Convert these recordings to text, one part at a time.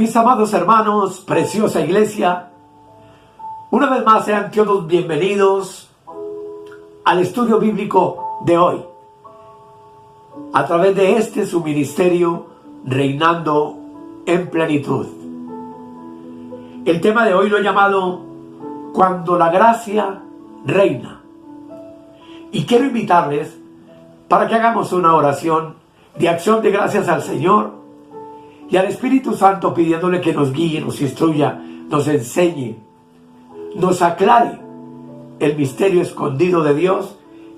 Mis amados hermanos, preciosa iglesia, una vez más sean todos bienvenidos al estudio bíblico de hoy, a través de este su ministerio, Reinando en Plenitud. El tema de hoy lo he llamado Cuando la gracia reina. Y quiero invitarles para que hagamos una oración de acción de gracias al Señor y al Espíritu Santo, pidiéndole que nos guíe, nos instruya, nos enseñe, nos aclare el misterio escondido de Dios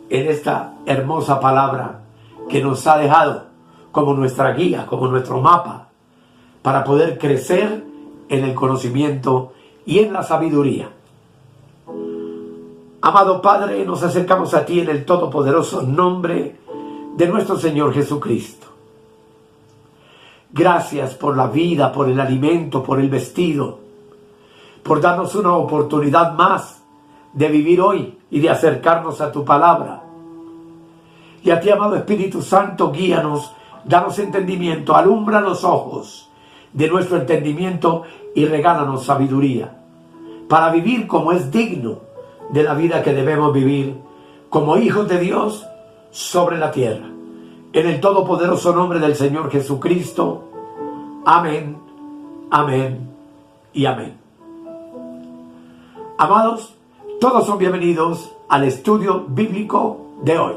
en esta hermosa palabra que nos ha dejado como nuestra guía, como nuestro mapa, para poder crecer en el conocimiento y en la sabiduría. Amado Padre, nos acercamos a ti en el todopoderoso nombre de nuestro Señor Jesucristo. Gracias por la vida, por el alimento, por el vestido, por darnos una oportunidad más de vivir hoy y de acercarnos a tu palabra. Y a ti, amado Espíritu Santo, guíanos, danos entendimiento, alumbra los ojos de nuestro entendimiento y regálanos sabiduría para vivir como es digno de la vida que debemos vivir como hijos de Dios sobre la tierra. En el todopoderoso nombre del Señor Jesucristo. Amén, amén y amén. Amados, todos son bienvenidos al estudio bíblico de hoy.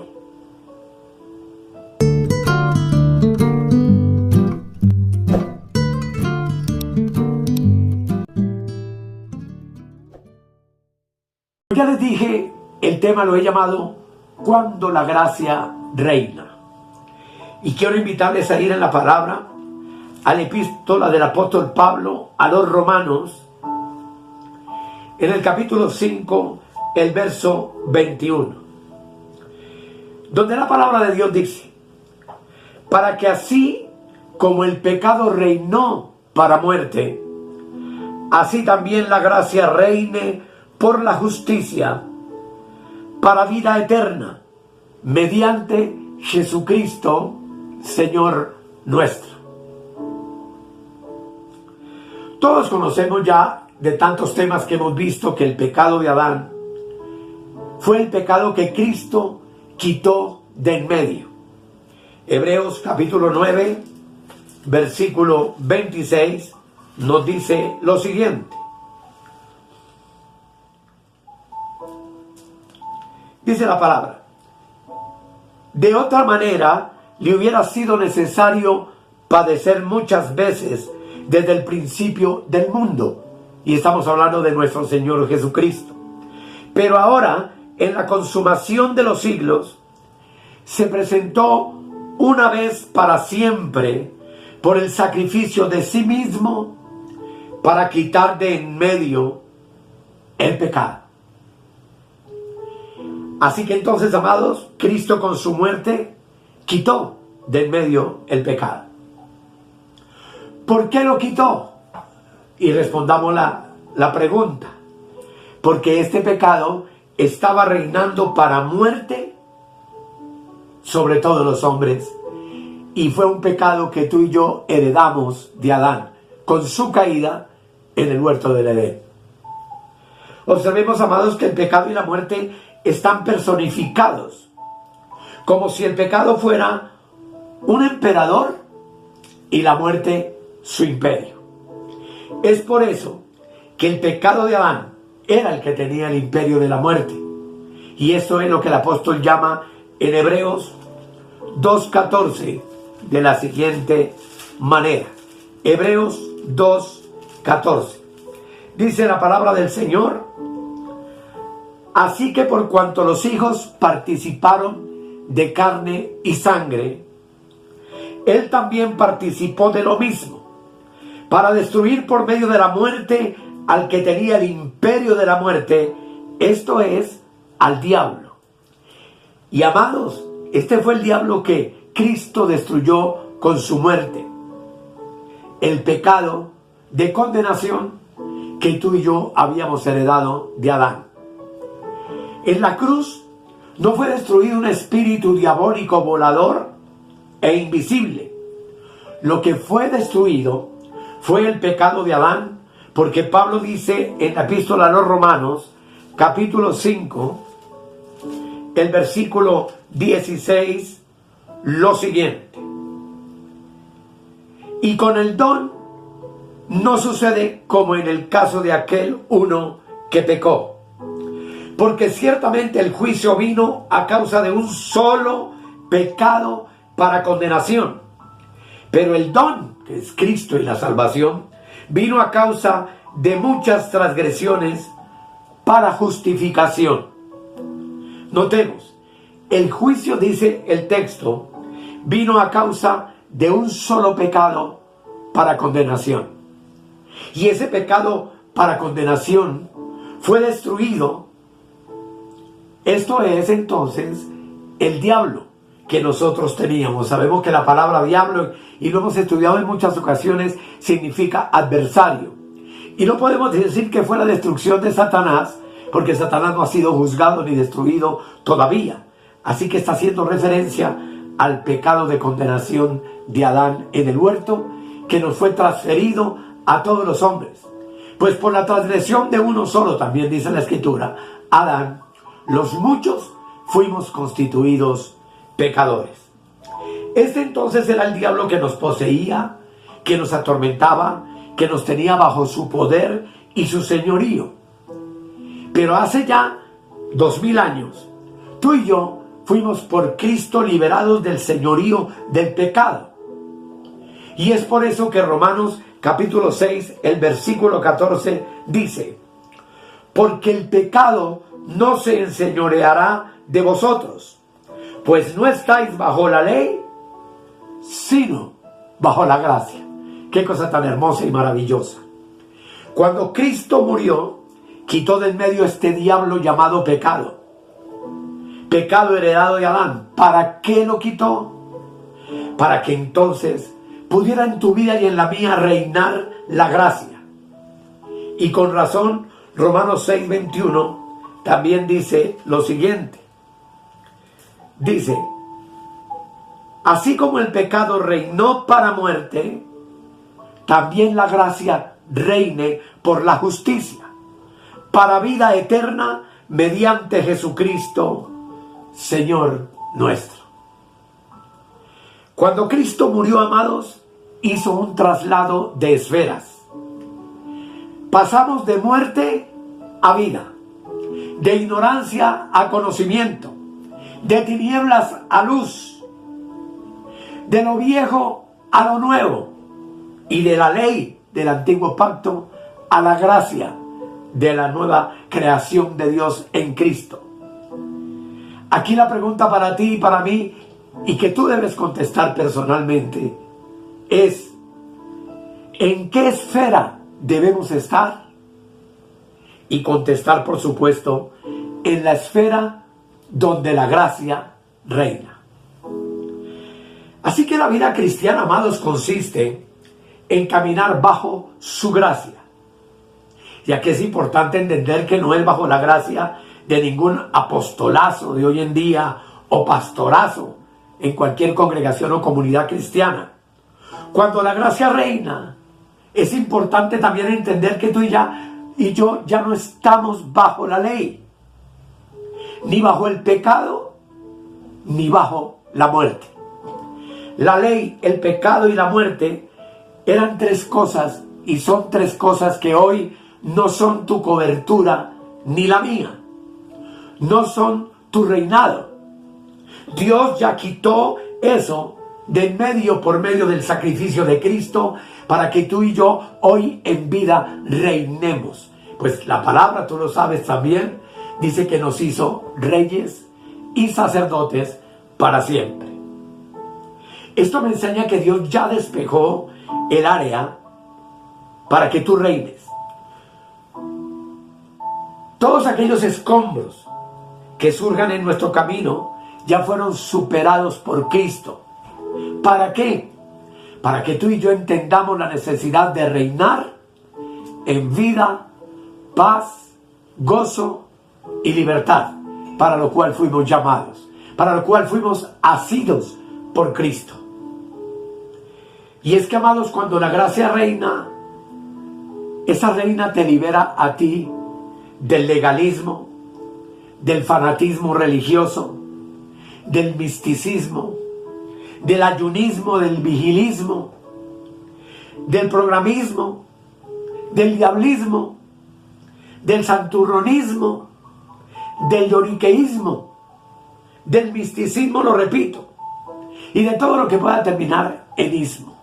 Ya les dije, el tema lo he llamado Cuando la gracia reina. Y quiero invitarles a ir en la palabra a la epístola del apóstol Pablo a los Romanos, en el capítulo 5, el verso 21, donde la palabra de Dios dice: para que así como el pecado reinó para muerte, así también la gracia reine por la justicia para vida eterna, mediante Jesucristo, Señor nuestro. Todos conocemos ya de tantos temas que hemos visto que el pecado de Adán fue el pecado que Cristo quitó de en medio. Hebreos capítulo 9, versículo 26 nos dice lo siguiente. Dice la palabra: de otra manera le hubiera sido necesario padecer muchas veces desde el principio del mundo. Y estamos hablando de nuestro Señor Jesucristo. Pero ahora, en la consumación de los siglos, se presentó una vez para siempre por el sacrificio de sí mismo para quitar de en medio el pecado. Así que entonces, amados, Cristo con su muerte quitó de en medio el pecado. ¿Por qué lo quitó? Y respondamos la pregunta. Porque este pecado estaba reinando para muerte sobre todos los hombres. Y fue un pecado que tú y yo heredamos de Adán con su caída en el huerto del Edén. Observemos, amados, que el pecado y la muerte están personificados, como si el pecado fuera un emperador y la muerte su imperio. Es por eso que el pecado de Adán era el que tenía el imperio de la muerte. Y esto es lo que el apóstol llama en Hebreos 2:14 de la siguiente manera. Hebreos 2:14. Dice la palabra del Señor: así que por cuanto los hijos participaron de carne y sangre, Él también participó de lo mismo, para destruir por medio de la muerte al que tenía el imperio de la muerte, esto es, al diablo. Y amados, este fue el diablo que Cristo destruyó con su muerte. El pecado de condenación que tú y yo habíamos heredado de Adán. En la cruz no fue destruido un espíritu diabólico volador e invisible. Lo que fue destruido fue el pecado de Adán, porque Pablo dice en la epístola a los Romanos, capítulo 5, el versículo 16, lo siguiente: y con el don no sucede como en el caso de aquel uno que pecó, porque ciertamente el juicio vino a causa de un solo pecado para condenación, pero el don, que es Cristo y la salvación, vino a causa de muchas transgresiones para justificación. Notemos, el juicio, dice el texto, vino a causa de un solo pecado para condenación. Y ese pecado para condenación fue destruido. Esto es entonces el diablo que nosotros teníamos. Sabemos que la palabra diablo, y lo hemos estudiado en muchas ocasiones, significa adversario. Y no podemos decir que fue la destrucción de Satanás, porque Satanás no ha sido juzgado ni destruido todavía. Así que está haciendo referencia al pecado de condenación de Adán en el huerto, que nos fue transferido a todos los hombres. Pues por la transgresión de uno solo, también dice la Escritura, Adán, los muchos fuimos constituidos pecadores. Este entonces era el diablo que nos poseía, que nos atormentaba, que nos tenía bajo su poder y su señorío. Pero hace ya 2000 años, tú y yo fuimos por Cristo liberados del señorío del pecado. Y es por eso que Romanos capítulo 6, el versículo 14 dice: porque el pecado no se enseñoreará de vosotros, pues no estáis bajo la ley, sino bajo la gracia. Qué cosa tan hermosa y maravillosa. Cuando Cristo murió, quitó del medio este diablo llamado pecado. Pecado heredado de Adán. ¿Para qué lo quitó? Para que entonces pudiera en tu vida y en la mía reinar la gracia. Y con razón, Romanos 6:21 también dice lo siguiente. Dice: así como el pecado reinó para muerte, también la gracia reine por la justicia, para vida eterna, mediante Jesucristo, Señor nuestro. Cuando Cristo murió, amados, hizo un traslado de esferas. Pasamos de muerte a vida, de ignorancia a conocimiento, de tinieblas a luz, de lo viejo a lo nuevo, y de la ley del antiguo pacto a la gracia de la nueva creación de Dios en Cristo. Aquí la pregunta para ti y para mí, y que tú debes contestar personalmente, es: ¿en qué esfera debemos estar? Y contestar, por supuesto, en la esfera donde la gracia reina. Así que la vida cristiana, amados, consiste en caminar bajo su gracia. Y aquí es importante entender que no es bajo la gracia de ningún apostolazo de hoy en día o pastorazo en cualquier congregación o comunidad cristiana. Cuando la gracia reina, es importante también entender que tú y yo ya no estamos bajo la ley, ni bajo el pecado, ni bajo la muerte. La ley, el pecado y la muerte eran tres cosas, y son tres cosas que hoy no son tu cobertura ni la mía. No son tu reinado. Dios ya quitó eso de en medio por medio del sacrificio de Cristo, para que tú y yo hoy en vida reinemos. Pues la palabra, tú lo sabes también, dice que nos hizo reyes y sacerdotes para siempre. Esto me enseña que Dios ya despejó el área para que tú reines. Todos aquellos escombros que surjan en nuestro camino ya fueron superados por Cristo. ¿Para qué? Para que tú y yo entendamos la necesidad de reinar en vida, paz, gozo y libertad, para lo cual fuimos llamados, para lo cual fuimos asidos por Cristo. Y es que, amados, cuando la gracia reina, Esa reina te libera a ti del legalismo, del fanatismo religioso, del misticismo, del ayunismo, del vigilismo, del programismo, del diablismo, del santurronismo, del lloriqueísmo, del misticismo, lo repito, y de todo lo que pueda terminar en ismo.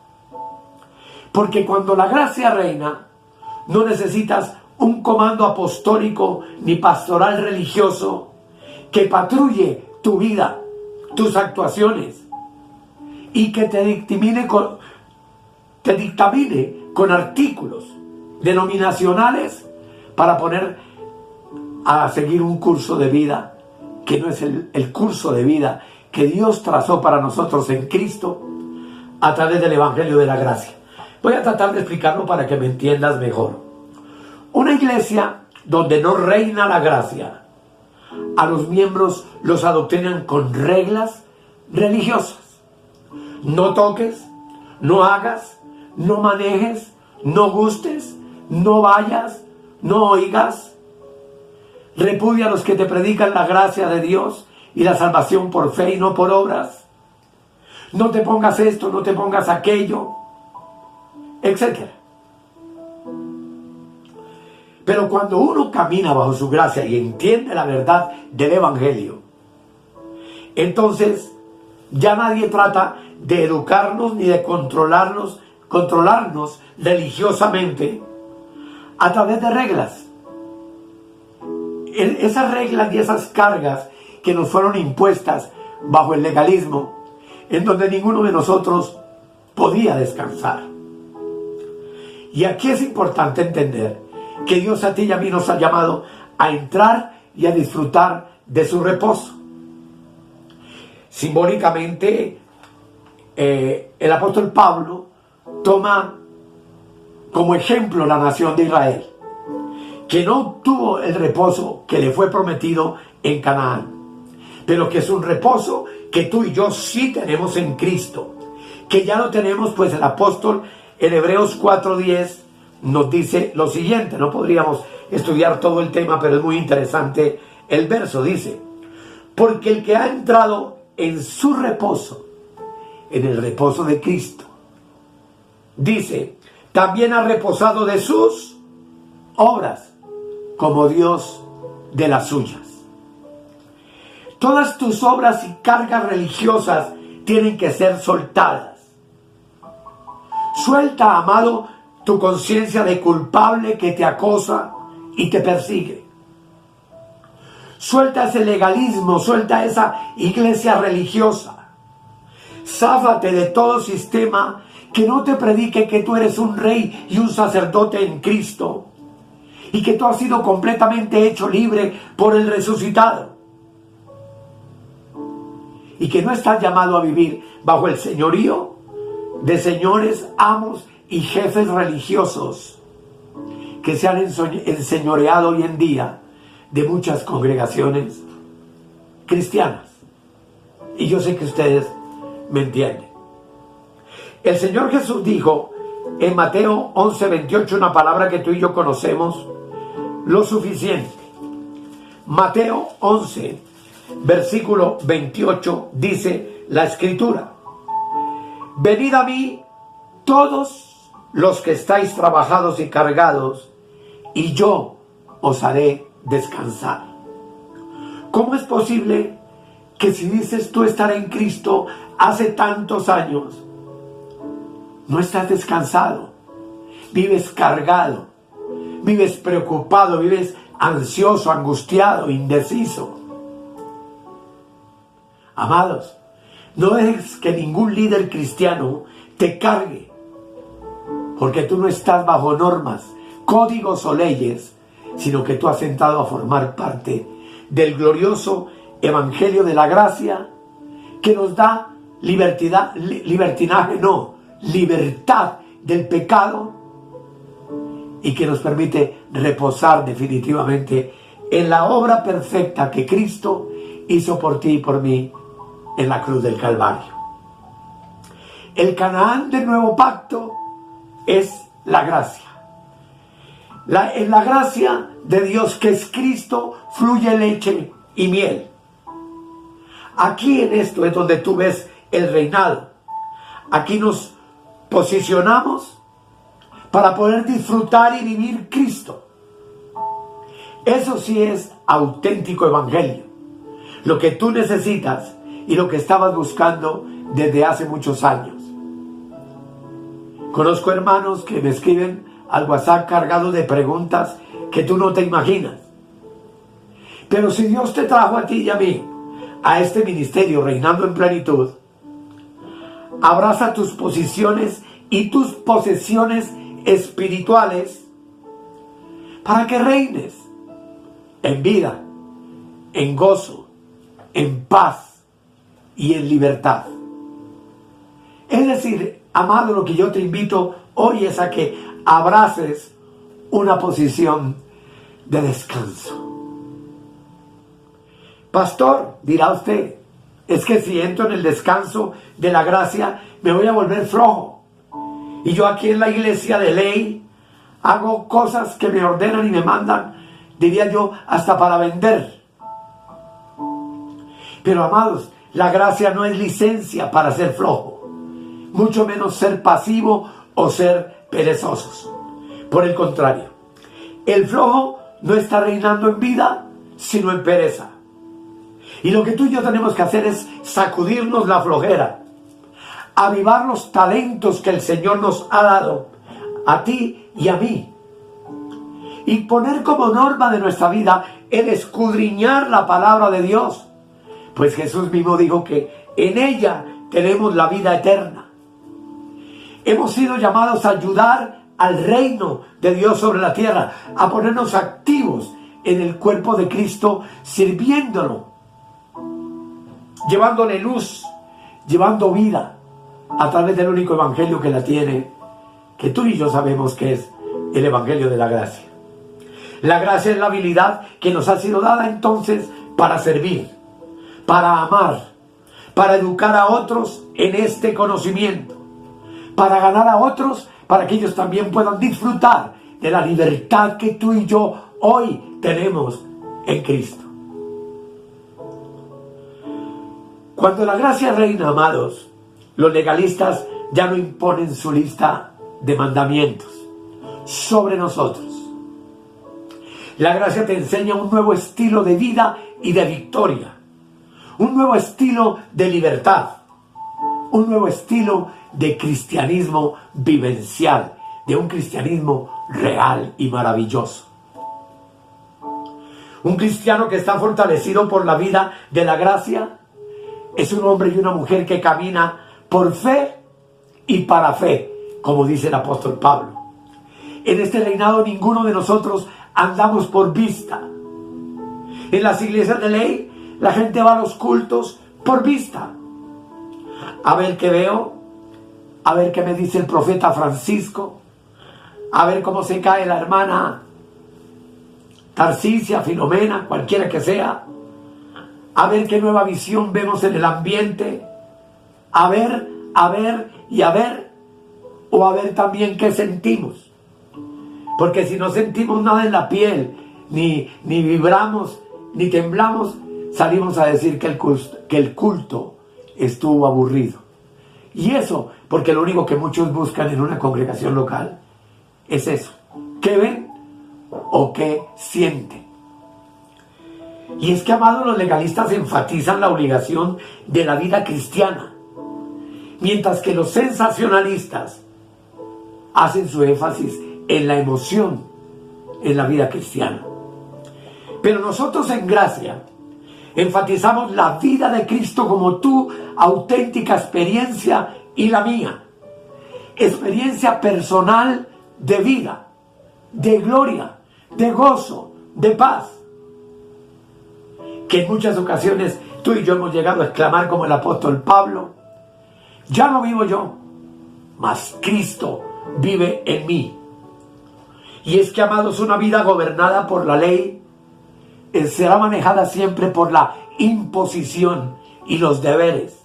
Porque cuando la gracia reina, no necesitas un comando apostólico ni pastoral religioso que patrulle tu vida, tus actuaciones, y que te dictamine con artículos denominacionales para poner a seguir un curso de vida que no es el curso de vida que Dios trazó para nosotros en Cristo a través del Evangelio de la Gracia. Voy a tratar de explicarlo para que me entiendas mejor. Una iglesia donde no reina la gracia, a los miembros los adoctrinan con reglas religiosas. No toques, no hagas, no manejes, no gustes, no vayas, no oigas. Repudia a los que te predican la gracia de Dios y la salvación por fe y no por obras. No te pongas esto, no te pongas aquello, etc. Pero cuando uno camina bajo su gracia y entiende la verdad del Evangelio, entonces ya nadie trata de educarnos ni de controlarnos religiosamente a través de reglas. Esas reglas y esas cargas que nos fueron impuestas bajo el legalismo, en donde ninguno de nosotros podía descansar. Y aquí es importante entender que Dios a ti y a mí nos ha llamado a entrar y a disfrutar de su reposo. Simbólicamente, el apóstol Pablo toma como ejemplo la nación de Israel, que no obtuvo el reposo que le fue prometido en Canaán, pero que es un reposo que tú y yo sí tenemos en Cristo, que ya lo tenemos, pues el apóstol en Hebreos 4:10 nos dice lo siguiente. No podríamos estudiar todo el tema, pero es muy interesante el verso. Dice: porque el que ha entrado en su reposo, en el reposo de Cristo, dice, también ha reposado de sus obras, como Dios de las suyas. Todas tus obras y cargas religiosas tienen que ser soltadas. Suelta, amado, tu conciencia de culpable que te acosa y te persigue. Suelta ese legalismo, suelta esa iglesia religiosa. Záfate de todo sistema que no te predique que tú eres un rey y un sacerdote en Cristo y que tú has sido completamente hecho libre por el resucitado y que no estás llamado a vivir bajo el señorío de señores, amos y jefes religiosos que se han enseñoreado hoy en día de muchas congregaciones cristianas. Y yo sé que ustedes me entienden. El Señor Jesús dijo en Mateo 11:28, una palabra que tú y yo conocemos lo suficiente. Mateo 11, versículo 28, dice la Escritura: venid a mí todos los que estáis trabajados y cargados, y yo os haré descansar. ¿Cómo es posible que si dices tú estar en Cristo hace tantos años, no estás descansado? Vives cargado, vives preocupado, vives ansioso, angustiado, indeciso. Amados, no dejes que ningún líder cristiano te cargue, porque tú no estás bajo normas, códigos o leyes, sino que tú has entrado a formar parte del glorioso Evangelio de la Gracia, que nos da libertad del pecado, y que nos permite reposar definitivamente en la obra perfecta que Cristo hizo por ti y por mí en la cruz del Calvario. El Canaán del nuevo pacto es la gracia. En la gracia de Dios, que es Cristo, fluye leche y miel. Aquí en esto es donde tú ves el reinado. Aquí nos posicionamos para poder disfrutar y vivir Cristo. Eso sí es auténtico evangelio. Lo que tú necesitas y lo que estabas buscando desde hace muchos años. Conozco hermanos que me escriben al WhatsApp cargados de preguntas que tú no te imaginas. Pero si Dios te trajo a ti y a mí a este ministerio Reinando en Plenitud, abraza tus posiciones y tus posesiones espirituales para que reines en vida, en gozo, en paz y en libertad. Es decir, amado, lo que yo te invito hoy es a que abraces una posición de descanso. Pastor, dirá usted, es que si entro en el descanso de la gracia me voy a volver flojo. Y yo aquí en la iglesia de ley hago cosas que me ordenan y me mandan, diría yo, hasta para vender. Pero amados, la gracia no es licencia para ser flojo, mucho menos ser pasivo o ser perezosos. Por el contrario, el flojo no está reinando en vida, sino en pereza. Y lo que tú y yo tenemos que hacer es sacudirnos la flojera, avivar los talentos que el Señor nos ha dado a ti y a mí, y poner como norma de nuestra vida el escudriñar la palabra de Dios, pues Jesús mismo dijo que en ella tenemos la vida eterna. Hemos sido llamados a ayudar al reino de Dios sobre la tierra, a ponernos activos en el cuerpo de Cristo, sirviéndolo, llevándole luz, llevando vida a través del único evangelio que la tiene, que tú y yo sabemos que es el evangelio de la gracia. La gracia es la habilidad que nos ha sido dada entonces para servir, para amar, para educar a otros en este conocimiento, para ganar a otros, para que ellos también puedan disfrutar de la libertad que tú y yo hoy tenemos en Cristo. Cuando la gracia reina, amados, los legalistas ya no imponen su lista de mandamientos sobre nosotros. La gracia te enseña un nuevo estilo de vida y de victoria, un nuevo estilo de libertad, un nuevo estilo de cristianismo vivencial, de un cristianismo real y maravilloso. Un cristiano que está fortalecido por la vida de la gracia es un hombre y una mujer que camina por fe y para fe, como dice el apóstol Pablo. En este reinado ninguno de nosotros andamos por vista. En las iglesias de ley la gente va a los cultos por vista. A ver qué veo, a ver qué me dice el profeta Francisco, a ver cómo se cae la hermana Tarcisia, Filomena, cualquiera que sea, a ver qué nueva visión vemos en el ambiente, a ver, o a ver también qué sentimos. Porque si no sentimos nada en la piel, ni vibramos, ni temblamos, salimos a decir que el culto estuvo aburrido. Y eso, porque lo único que muchos buscan en una congregación local es eso, ¿qué ven o qué sienten? Y es que, amados, los legalistas enfatizan la obligación de la vida cristiana, mientras que los sensacionalistas hacen su énfasis en la emoción en la vida cristiana. Pero nosotros en gracia enfatizamos la vida de Cristo como tu auténtica experiencia y la mía. Experiencia personal de vida, de gloria, de gozo, de paz. Que en muchas ocasiones tú y yo hemos llegado a exclamar como el apóstol Pablo: ya no vivo yo, mas Cristo vive en mí. Y es que, amados, una vida gobernada por la ley será manejada siempre por la imposición y los deberes.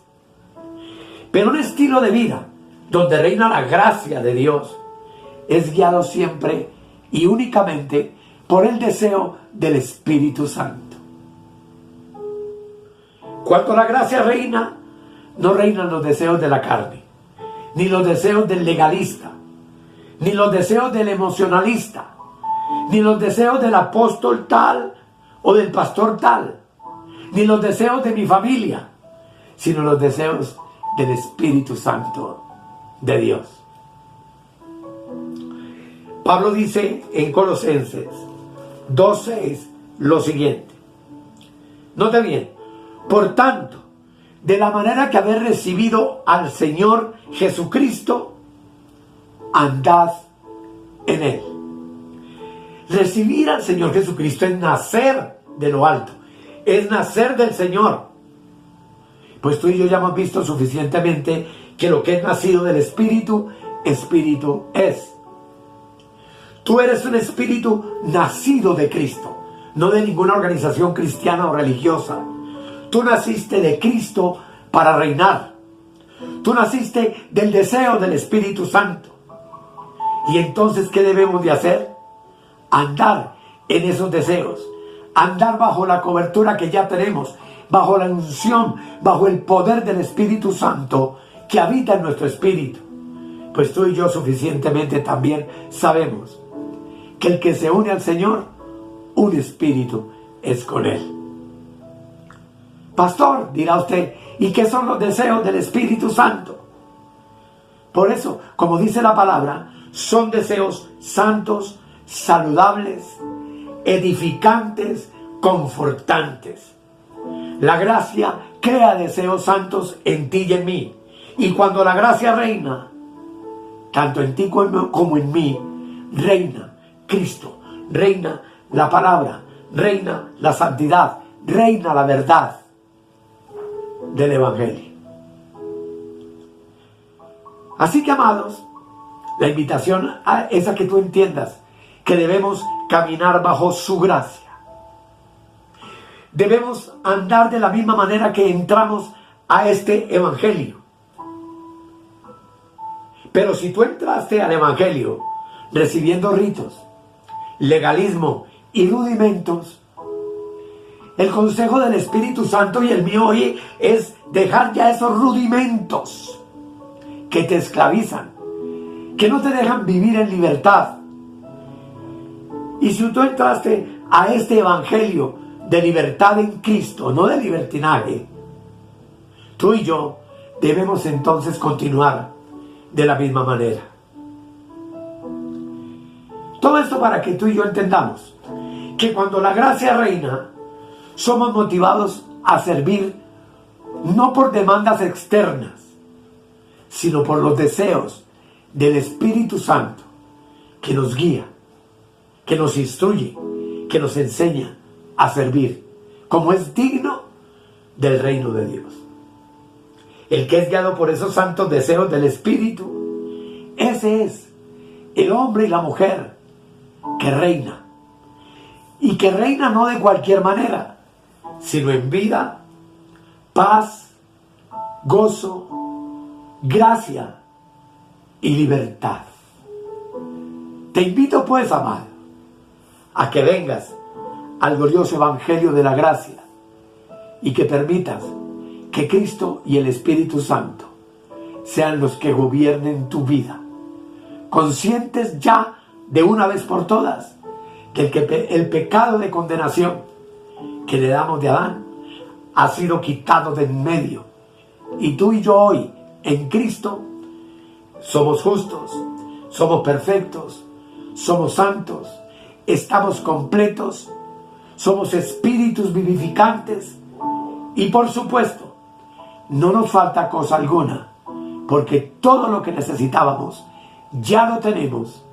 Pero un estilo de vida donde reina la gracia de Dios es guiado siempre y únicamente por el deseo del Espíritu Santo. Cuando la gracia reina, no reinan los deseos de la carne, ni los deseos del legalista, ni los deseos del emocionalista, ni los deseos del apóstol tal o del pastor tal, ni los deseos de mi familia, sino los deseos del Espíritu Santo de Dios. Pablo dice en Colosenses 2:6 lo siguiente. Note bien: por tanto, de la manera que habéis recibido al Señor Jesucristo, andad en Él. Recibir al Señor Jesucristo es nacer de lo alto, es nacer del Señor. Pues tú y yo ya hemos visto suficientemente que lo que es nacido del Espíritu, Espíritu es. Tú eres un espíritu nacido de Cristo, no de ninguna organización cristiana o religiosa. Tú naciste de Cristo para reinar. Tú naciste del deseo del Espíritu Santo. Y entonces, ¿qué debemos de hacer? Andar en esos deseos. Andar bajo la cobertura que ya tenemos, bajo la unción, bajo el poder del Espíritu Santo que habita en nuestro espíritu. Pues tú y yo suficientemente también sabemos que el que se une al Señor, un espíritu es con Él. Pastor, dirá usted, ¿y qué son los deseos del Espíritu Santo? Por eso, como dice la palabra, son deseos santos, saludables, edificantes, confortantes. La gracia crea deseos santos en ti y en mí. Y cuando la gracia reina, tanto en ti como en mí, reina Cristo, reina la palabra, reina la santidad, reina la verdad del Evangelio. Así que, amados, la invitación es a que tú entiendas que debemos caminar bajo su gracia. Debemos andar de la misma manera que entramos a este Evangelio. Pero si tú entraste al Evangelio recibiendo ritos, legalismo y rudimentos, el consejo del Espíritu Santo y el mío hoy es dejar ya esos rudimentos que te esclavizan, que no te dejan vivir en libertad. Y si tú entraste a este Evangelio de libertad en Cristo, no de libertinaje, tú y yo debemos entonces continuar de la misma manera. Todo esto para que tú y yo entendamos que cuando la gracia reina, somos motivados a servir no por demandas externas, sino por los deseos del Espíritu Santo que nos guía, que nos instruye, que nos enseña a servir como es digno del reino de Dios. El que es guiado por esos santos deseos del Espíritu, ese es el hombre y la mujer que reina. Y que reina no de cualquier manera, sino en vida, paz, gozo, gracia y libertad. Te invito pues, amado, a que vengas al glorioso Evangelio de la gracia y que permitas que Cristo y el Espíritu Santo sean los que gobiernen tu vida, conscientes ya de una vez por todas que el pecado de condenación que le damos de Adán ha sido quitado de en medio, y tú y yo hoy en Cristo somos justos, somos perfectos, somos santos, estamos completos, somos espíritus vivificantes y, por supuesto, no nos falta cosa alguna, porque todo lo que necesitábamos ya lo tenemos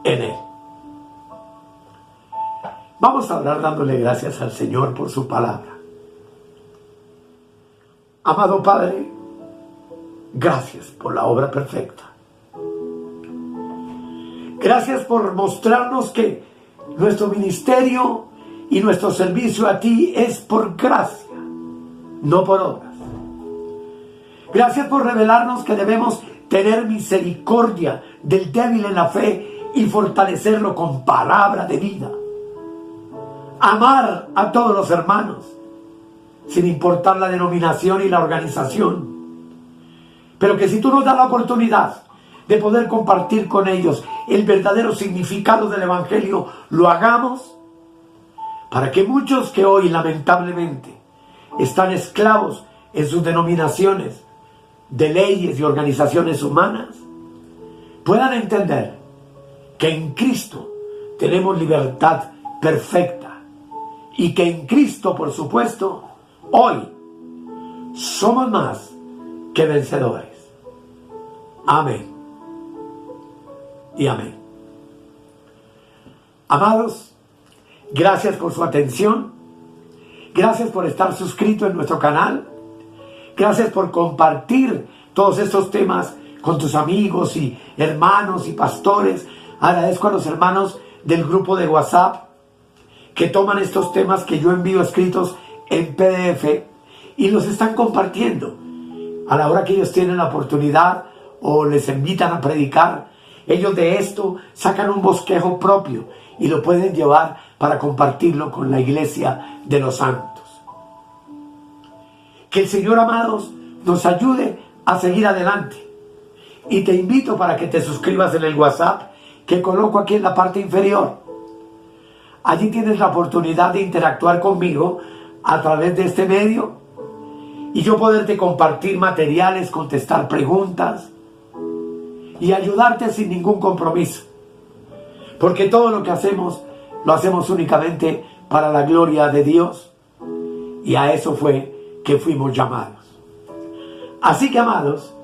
en Él. Vamos a orar dándole gracias al Señor por su palabra. Amado Padre, gracias por la obra perfecta. Gracias por mostrarnos que nuestro ministerio y nuestro servicio a ti es por gracia, no por obras. Gracias por revelarnos que debemos tener misericordia del débil en la fe y fortalecerlo con palabra de vida. Amar a todos los hermanos, sin importar la denominación y la organización. Pero que si tú nos das la oportunidad de poder compartir con ellos el verdadero significado del Evangelio, lo hagamos, para que muchos que hoy lamentablemente están esclavos en sus denominaciones de leyes y organizaciones humanas, puedan entender que en Cristo tenemos libertad perfecta y que en Cristo, por supuesto, hoy somos más que vencedores. Amén y amén. Amados, gracias por su atención. Gracias por estar suscrito en nuestro canal. Gracias por compartir todos estos temas con tus amigos y hermanos y pastores. Agradezco a los hermanos del grupo de WhatsApp que toman estos temas que yo envío escritos en PDF y los están compartiendo. A la hora que ellos tienen la oportunidad o les invitan a predicar, ellos de esto sacan un bosquejo propio y lo pueden llevar para compartirlo con la iglesia de los santos. Que el Señor, amados, nos ayude a seguir adelante. Y te invito para que te suscribas en el WhatsApp que coloco aquí en la parte inferior. Allí tienes la oportunidad de interactuar conmigo a través de este medio y yo poderte compartir materiales, contestar preguntas y ayudarte sin ningún compromiso. Porque todo lo que hacemos, lo hacemos únicamente para la gloria de Dios. Y a eso fue que fuimos llamados. Así que, amados,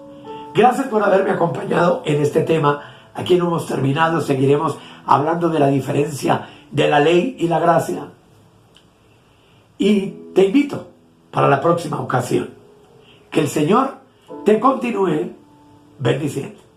gracias por haberme acompañado en este tema. Aquí no hemos terminado, seguiremos hablando de la diferencia de la ley y la gracia. Y te invito para la próxima ocasión. Que el Señor te continúe bendiciendo.